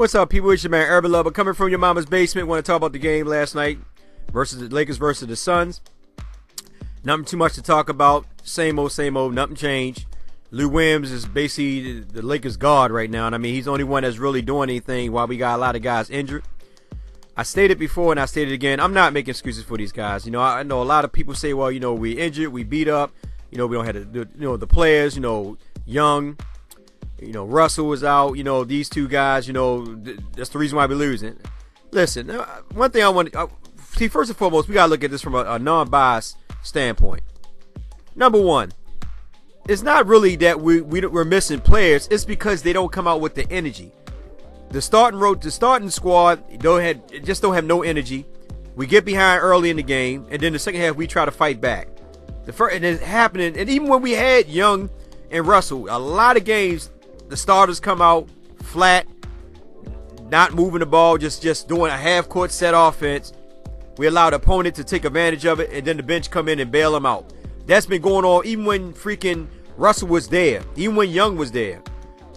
What's up, people? It's your man, Urban Lover, coming from your mama's basement. Want to talk about the game last night versus the Lakers versus the Suns. Nothing too much to talk about. Same old, nothing changed. Lou Williams is basically the Lakers' guard right now. And I mean, he's the only one that's really doing anything while we got a lot of guys injured. I stated before and I stated again, I'm not making excuses for these guys. You know, I know a lot of people say, well, you know, we injured, we beat up. You know, we don't have the players, Young. Russell was out. These two guys, that's the reason why we're losing. Listen, one thing I want to see, first and foremost, we got to look at this from a non-biased standpoint. Number one, it's not really that we're missing players. It's because they don't come out with the energy. The starting squad just don't have no energy. We get behind early in the game, and then the second half we try to fight back. And it's happening. And even when we had Young and Russell, a lot of games, the starters come out flat, not moving the ball, just doing a half-court set offense. We allow the opponent to take advantage of it, and then the bench come in and bail them out. That's been going on even when freaking Russell was there, even when Young was there.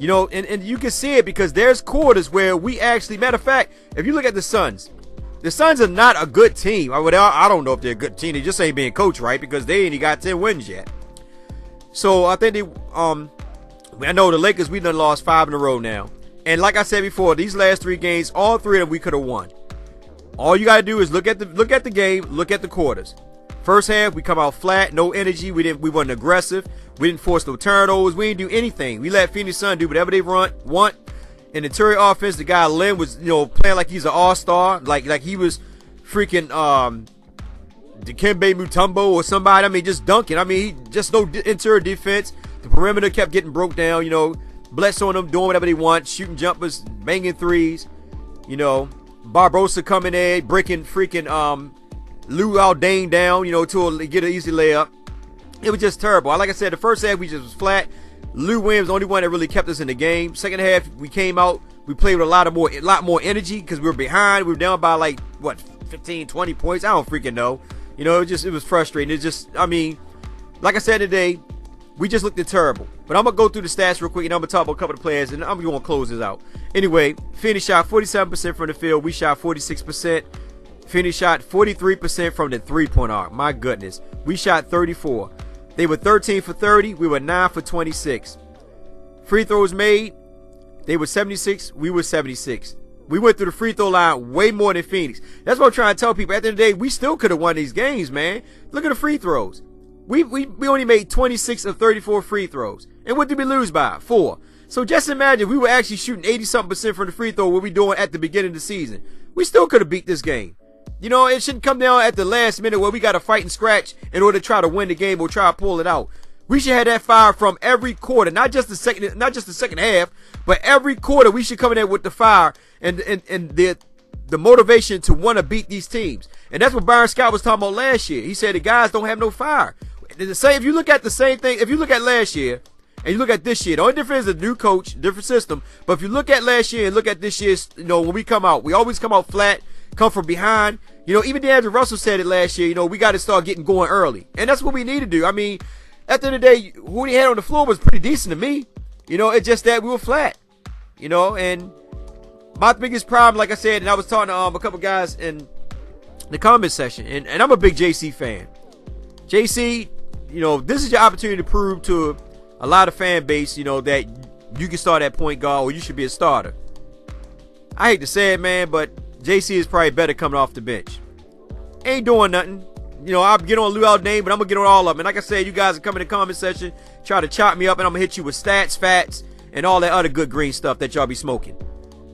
And you can see it because there's quarters where we actually, matter of fact, if you look at the Suns are not a good team. I don't know if they're a good team. They just ain't being coached right because they ain't got 10 wins yet. So I think I know the Lakers, we done lost 5 in a row now. And like I said before, these last 3 games, all 3 of them we could have won. All you got to do is look at the game, look at the quarters. First half, we come out flat, no energy. We weren't aggressive. We didn't force no turnovers. We didn't do anything. We let Phoenix Suns do whatever they want. In the interior offense, the guy Lynn was, playing like he's an all-star, like he was freaking Dikembe Mutombo or somebody. I mean, just dunking. I mean, just no interior defense. The perimeter kept getting broke down. Bledsoe and them doing whatever they want, shooting jumpers, banging threes. Barbosa coming in, breaking freaking Lou Aldane down, to get an easy layup. It was just terrible. Like I said, the first half we just was flat. Lou Williams, the only one that really kept us in the game. Second half, we came out, we played with a lot more energy because we were behind. We were down by 15, 20 points. I don't freaking know. It was frustrating. Like I said today, we just looked terrible. But I'm going to go through the stats real quick, and I'm going to talk about a couple of players, and I'm going to close this out. Anyway, Phoenix shot 47% from the field. We shot 46%. Phoenix shot 43% from the three-point arc. My goodness. We shot 34. They were 13 for 30. We were 9 for 26. Free throws made. They were 76. We were 76. We went through the free throw line way more than Phoenix. That's what I'm trying to tell people. At the end of the day, we still could have won these games, man. Look at the free throws. We only made 26 of 34 free throws. And what did we lose by? 4. So just imagine we were actually shooting 80-something% from the free throw, what we doing at the beginning of the season. We still could have beat this game. It shouldn't come down at the last minute where we got to fight and scratch in order to try to win the game or try to pull it out. We should have that fire from every quarter, not just the second half, but every quarter we should come in there with the fire and the motivation to want to beat these teams. And that's what Byron Scott was talking about last year. He said the guys don't have no fire. If you look at the same thing, if you look at last year and you look at this year, the only difference is a new coach, different system. But if you look at last year and look at this year's, when we come out, we always come out flat, come from behind. Even D'Angelo Russell said it last year, we got to start getting going early. And that's what we need to do. I mean, at the end of the day, who we had on the floor was pretty decent to me. It's just that we were flat. And my biggest problem, like I said, and I was talking to a couple guys in the comment section, and I'm a big JC fan. JC, this is your opportunity to prove to a lot of fan base, that you can start at point guard or you should be a starter. I hate to say it, man, but JC is probably better coming off the bench. Ain't doing nothing. I'll get on Lou Aldane, but I'm going to get on all of them. And like I said, you guys are coming in the comment section, try to chop me up, and I'm going to hit you with stats, fats, and all that other good green stuff that y'all be smoking.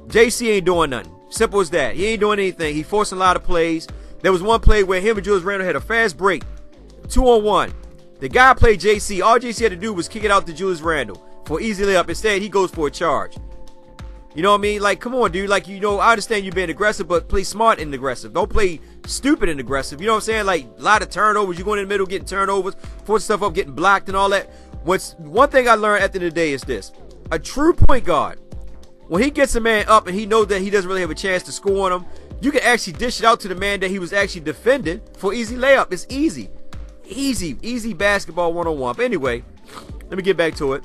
JC ain't doing nothing. Simple as that. He ain't doing anything. He forcing a lot of plays. There was one play where him and Julius Randle had a fast break. 2-on-1. The guy played JC. All JC had to do was kick it out to Julius Randle for easy layup. Instead, he goes for a charge. You know what I mean? Come on, dude. I understand you being aggressive, but play smart and aggressive. Don't play stupid and aggressive. You know what I'm saying? A lot of turnovers. You going in the middle, getting turnovers, forcing stuff up, getting blocked and all that. One thing I learned at the end of the day is this. A true point guard, when he gets a man up and he knows that he doesn't really have a chance to score on him, you can actually dish it out to the man that he was actually defending for easy layup. It's easy. Easy basketball one-on-one. But anyway, let me get back to it.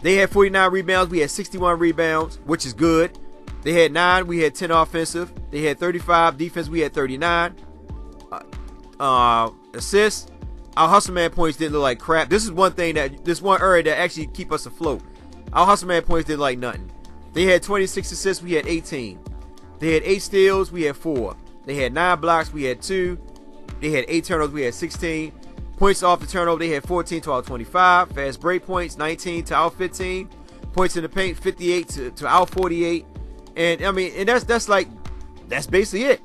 They had 49 rebounds. We had 61 rebounds, which is good. They had 9, we had 10 offensive. They had 35 defense, we had 39. Assists, our hustle man points didn't look like crap. This is one area that actually keep us afloat. Our hustle man points didn't like nothing. They had 26 assists, we had 18. They had 8 steals, we had 4. They had 9 blocks, we had 2. They had 8 turnovers, we had 16. Points off the turnover, they had 14 to our 25. Fast break points, 19 to our 15. Points in the paint, 58 to our 48. And I mean, and that's basically it.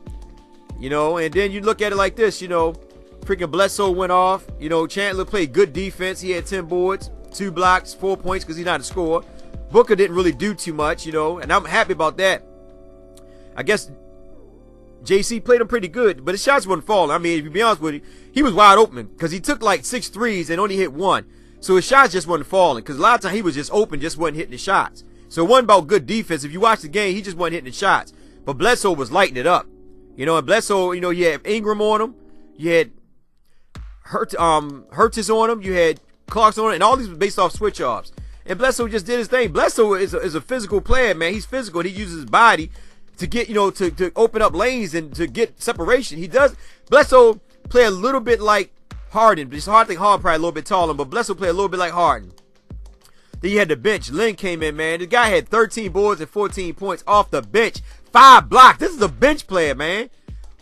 You know, and then you look at it like this, you know, freaking Bledsoe went off. You know, Chandler played good defense. He had 10 boards, 2 blocks, 4 points because he's not a scorer. Booker didn't really do too much, you know, and I'm happy about that. I guess JC played him pretty good, but his shots wasn't falling. I mean, if you be honest with you, he was wide open because he took like 6 threes and only hit 1. So his shots just wasn't falling because a lot of times he was just open, just wasn't hitting the shots. So it wasn't about good defense. If you watch the game, he just wasn't hitting the shots. But Bledsoe was lighting it up. You know, and Bledsoe, you know, you had Ingram on him. You had Hurtis on him. You had Clarkson on him. And all these were based off switch-offs. And Bledsoe just did his thing. Bledsoe is a physical player, man. He's physical. And he uses his body to get, you know, to open up lanes and to get separation. He does. Bledsoe play a little bit like Harden. It's hard to think Harden probably a little bit taller, but Bledsoe play a little bit like Harden. Then you had the bench. Lynn came in, man. The guy had 13 boards and 14 points off the bench. 5 blocks. This is a bench player, man.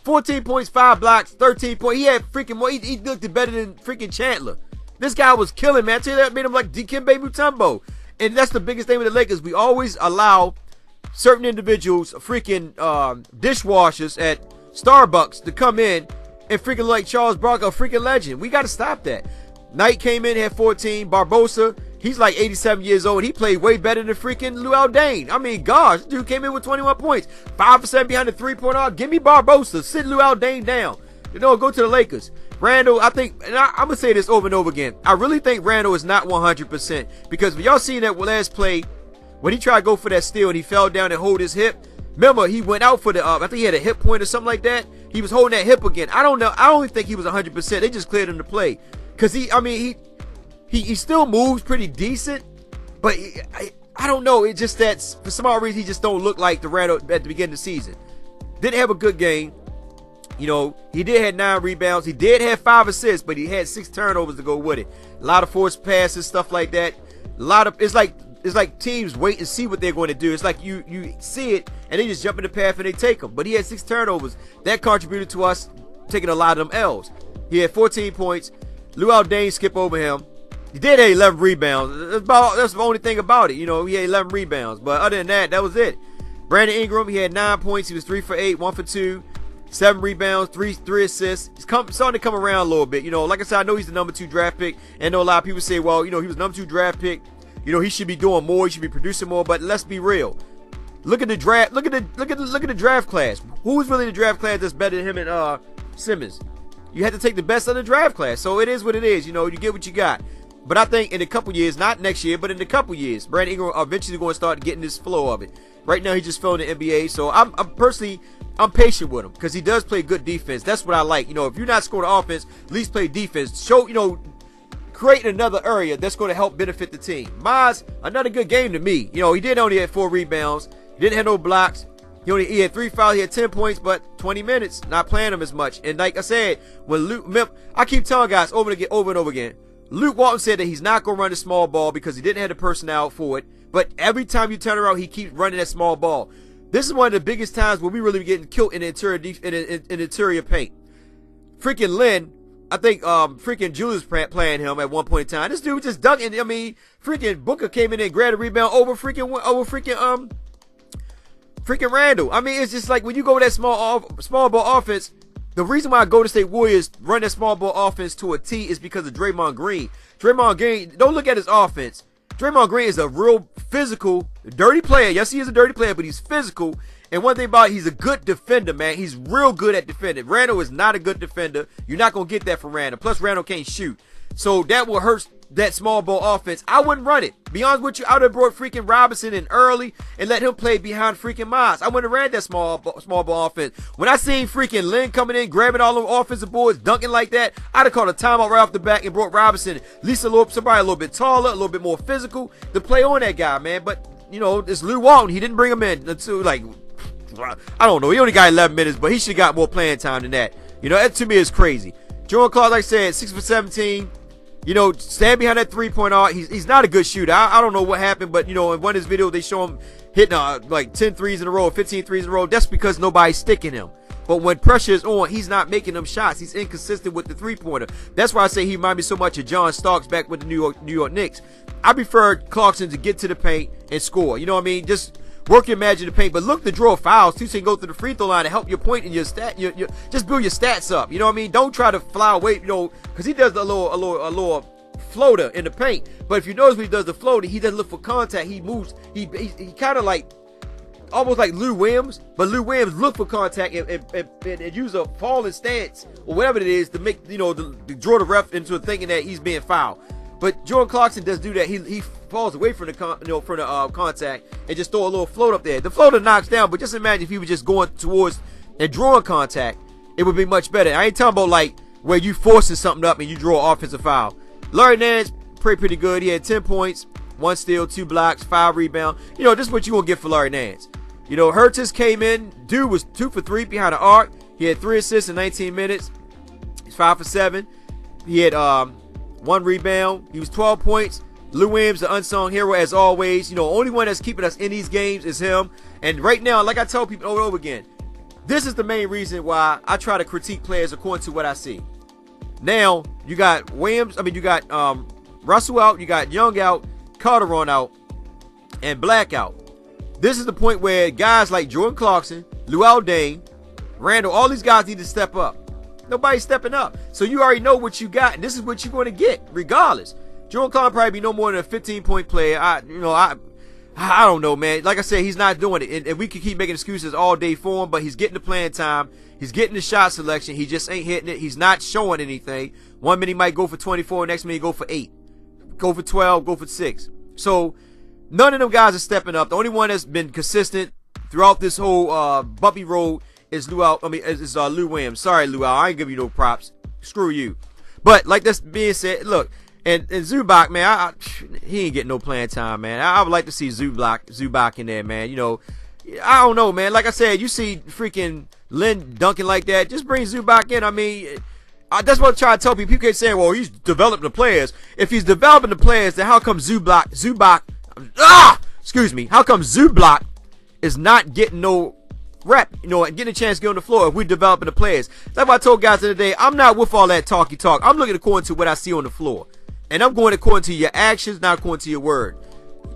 14 points, 5 blocks, 13 points. He had freaking more. He looked better than freaking Chandler. This guy was killing, man. I tell you that made him like Dikembe Mutombo. And that's the biggest thing with the Lakers. We always allow certain individuals, freaking dishwashers at Starbucks, to come in and freaking like Charles Barkley, a freaking legend. We got to stop that. Knight came in, had 14. Barbosa, he's like 87 years old. He played way better than freaking Luol Deng. I mean, gosh, this dude came in with 21 points. 5% behind the three-point arc. Give me Barbosa. Sit Luol Deng down. You know, go to the Lakers. Randall, I think, and I'm going to say this over and over again. I really think Randall is not 100% because when y'all seen that last play, when he tried to go for that steal and he fell down and hold his hip, remember, he went out for the, I think he had a hip point or something like that. He was holding that hip again. I don't know. I don't think he was 100%. They just cleared him to play. Because he still moves pretty decent, but I don't know. It's just that for some odd reason he just don't look like the Randall at the beginning of the season. Didn't have a good game. You know, he did have 9 rebounds. He did have 5 assists, but he had 6 turnovers to go with it. A lot of forced passes, stuff like that. It's like teams wait and see what they're going to do. It's like you see it and they just jump in the path and they take them. But he had 6 turnovers. That contributed to us taking a lot of them L's. He had 14 points. Luol Deng skipped over him. He did have 11 rebounds. That's the only thing about it. You know, he had 11 rebounds. But other than that, that was it. Brandon Ingram, he had 9 points. He was 3 for 8, 1 for 2, 7 rebounds, 3 assists. He's starting to come around a little bit. You know, like I said, I know he's the number 2 draft pick. And I know a lot of people say, well, you know, he was number 2 draft pick. You know, he should be doing more. He should be producing more. But let's be real. Look at the draft. Look at the draft class. Who's really the draft class that's better than him and Simmons? You had to take the best of the draft class. So it is what it is. You know, you get what you got. But I think in a couple years, not next year, but in a couple years, Brandon Ingram eventually going to start getting this flow of it. Right now, he's just filling the NBA. So I'm patient with him because he does play good defense. That's what I like. You know, if you're not scoring offense, at least play defense. Show, you know, create another area that's going to help benefit the team. Miles, another good game to me. You know, he did only have 4 rebounds. He didn't have no blocks. He had 3 fouls. He had 10 points, but 20 minutes, not playing him as much. And like I said, when I keep telling guys over and over again, Luke Walton said that he's not going to run the small ball because he didn't have the personnel for it. But every time you turn around, he keeps running that small ball. This is one of the biggest times where we really be getting killed in the interior paint. Freaking Lynn, I think freaking Julius playing him at one point in time. This dude just dunking. I mean, freaking Booker came in and grabbed a rebound over freaking Randall. I mean, it's just like when you go with that small ball offense. The reason why Golden State Warriors run that small ball offense to a T is because of Draymond Green. Draymond Green, don't look at his offense. Draymond Green is a real physical, dirty player. Yes, he is a dirty player, but he's physical. And one thing about it, he's a good defender, man. He's real good at defending. Randall is not a good defender. You're not going to get that from Randall. Plus, Randall can't shoot. So that will hurt that small ball offense. I wouldn't run it. Be honest with you, I would have brought freaking Robinson in early and let him play behind freaking Miles. I wouldn't have ran that small ball offense. When I seen freaking Lynn coming in, grabbing all the offensive boards, dunking like that, I'd have called a timeout right off the back and brought Robinson, at least somebody a little bit taller, a little bit more physical to play on that guy, man. But it's Lew Walton. He didn't bring him in until, like, I don't know. He only got 11 minutes, but he should have got more playing time than that. That to me is crazy. Jordan Clarkson, like I said, 6 for 17. Stand behind that 3-point arc. He's not a good shooter. I don't know what happened, but, in one of his videos, they show him hitting like 10 threes in a row, 15 threes in a row. That's because nobody's sticking him. But when pressure is on, he's not making them shots. He's inconsistent with the three-pointer. That's why I say he reminds me so much of John Starks back with the New York Knicks. I prefer Clarkson to get to the paint and score. You know what I mean? Just work your magic in the paint, but look to draw fouls too, so you can go to the free throw line to help your point in your stat. Just build your stats up. You know what I mean? Don't try to fly away. Because he does a little floater in the paint. But if you notice when he does the floater, he doesn't look for contact. He moves. He kind of like almost like Lou Williams, but Lou Williams look for contact and use a falling stance or whatever it is to make to draw the ref into thinking that he's being fouled. But Jordan Clarkson does do that. He falls away from the contact and just throw a little float up there. The floater knocks down, but just imagine if he was just going towards and drawing contact, it would be much better. I ain't talking about like where you forcing something up and you draw an offensive foul. Larry Nance pretty good. He had 10 points, 1 steal, 2 blocks, 5 rebounds. This is what you gonna get for Larry Nance. Hurtis came in. Dude was 2 for 3 behind the arc. He had 3 assists in 19 minutes. He's 5 for 7. He had 1 rebound. He was 12 points. Lou Williams, the unsung hero as always. Only one that's keeping us in these games is him. And right now, like I tell people over and over again, this is the main reason why I try to critique players according to what I see. Now, you got Russell out, you got Young out, Calderon out, and Black out. This is the point where guys like Jordan Clarkson, Luol Deng, Randall, all these guys need to step up. Nobody's stepping up. So you already know what you got, and this is what you're going to get, regardless. Jordan Clarkson probably be no more than a 15-point player. I don't know, man. Like I said, he's not doing it. And we can keep making excuses all day for him, but he's getting the playing time. He's getting the shot selection. He just ain't hitting it. He's not showing anything. 1 minute he might go for 24, next minute he go for 8. Go for 12, go for 6. So none of them guys are stepping up. The only one that's been consistent throughout this whole bumpy road is Lou Williams. Sorry, Lou, I ain't giving you no props. Screw you. But like this being said, look, and Zubac, man, he ain't getting no playing time, man. I would like to see Zubac in there, man. I don't know, man. Like I said, you see freaking Lynn dunking like that, just bring Zubac in. I mean, that's what I'm trying to tell people. People keep saying, well, he's developing the players. If he's developing the players, then how come Zubac is not getting no rep, and getting a chance to get on the floor if we're developing the players? That's why I told guys the other day, I'm not with all that talky talk. I'm looking according to what I see on the floor. And I'm going according to your actions, not according to your word.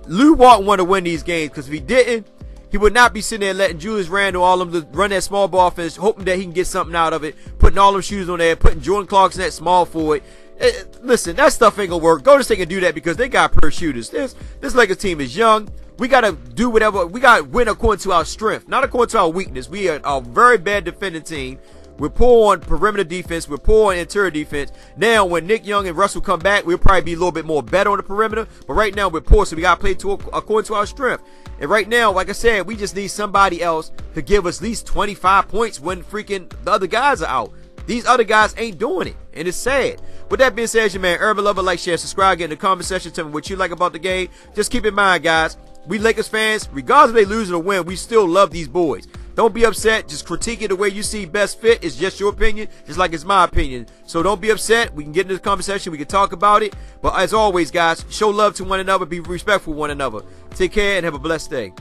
Lew Walton want to win these games, because if he didn't, he would not be sitting there letting Julius Randle, all of them, run that small ball offense, hoping that he can get something out of it, putting all them shoes on there, putting Jordan Clarkson at small forward. Listen, that stuff ain't gonna work. Golden State can do that because they got pure shooters. This Lakers team is young. We gotta do whatever. We gotta win according to our strength, not according to our weakness. We are a very bad defending team. We're poor on perimeter defense. We're poor on interior defense. Now, when Nick Young and Russell come back, we'll probably be a little bit more better on the perimeter. But right now, we're poor, so we got to play according to our strength. And right now, like I said, we just need somebody else to give us at least 25 points when freaking the other guys are out. These other guys ain't doing it, and it's sad. With that being said, it's your man, Urban Lover. Like, share, subscribe, get in the comment section. Tell me what you like about the game. Just keep in mind, guys, we Lakers fans, regardless if they lose or win, we still love these boys. Don't be upset. Just critique it the way you see best fit. It's just your opinion, just like it's my opinion. So don't be upset. We can get into the conversation. We can talk about it. But as always, guys, show love to one another. Be respectful of one another. Take care and have a blessed day.